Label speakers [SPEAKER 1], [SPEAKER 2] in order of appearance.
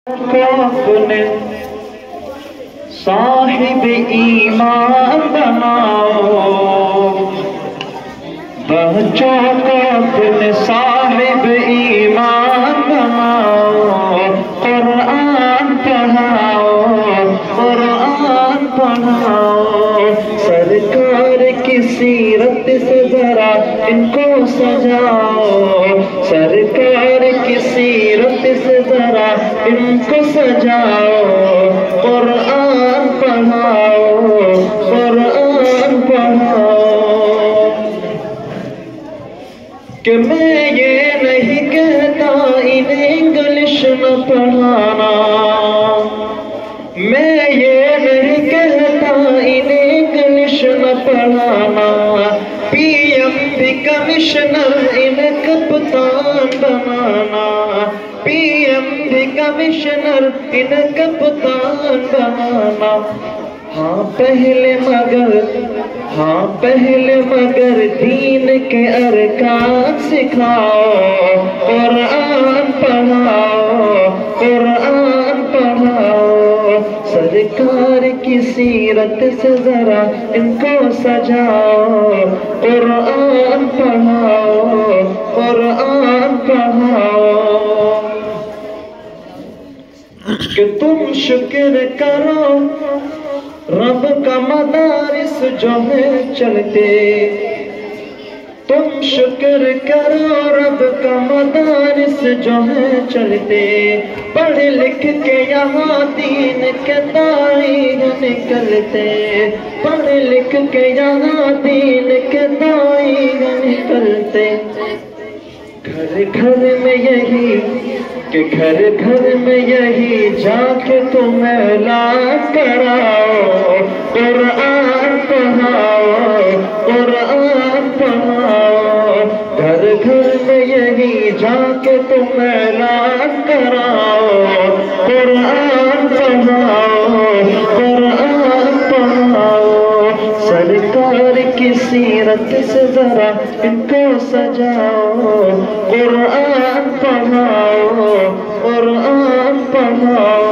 [SPEAKER 1] को अपने साहिब ईमान बनाओ, बच्चों को अपने साहिब ईमान बनाओ, कुरान पढ़ाओ, कुरान पढ़ाओ। सरकार की सीरत से जरा इनको सजाओ, सरकार की सीरत से जरा इनको सजाओ, कुरान पढ़ाओ, कुरान पढ़ाओ। कि मैं ये नहीं कहता इन्हें इंग्लिश न पढ़ाना, मैं ये नहीं कहता इन्हें इंग्लिश न पढ़ाना। पीएम भी कमिश्नर इन्हें कप्तान बनाना, पीएम भी कमिश्नर इन्हें कप्तान बनाना। हाँ पहले मगर दीन के अरकान सिखाओ, कुरान पढ़ाओ, कुरान पढ़ाओ। सरकार की सीरत से जरा इनको सजाओ, कुरान पढ़ाओ, कुरान पढ़ाओ। कि तुम शुक्र करो रब का मदारिस जो है चलते, तुम शुक्र करो रब का मदारिस जो है चलते। पढ़ लिख के यहाँ दीन के दाई निकलते, पढ़ लिख के यहाँ दीन के दाई निकलते। घर घर में यही कि घर घर में यही जाके तुम ऐलान कराओ, कुरान पढ़ाओ, कुरान पढ़ाओ। घर घर में यही जाके तुम ऐलान कराओ, कुरान पढ़ाओ, कुरान पढ़ाओ। सरकार की सीरत से जरा इनको सजाओ, कुरान पढ़ाओ, कुरान पढ़ाओ।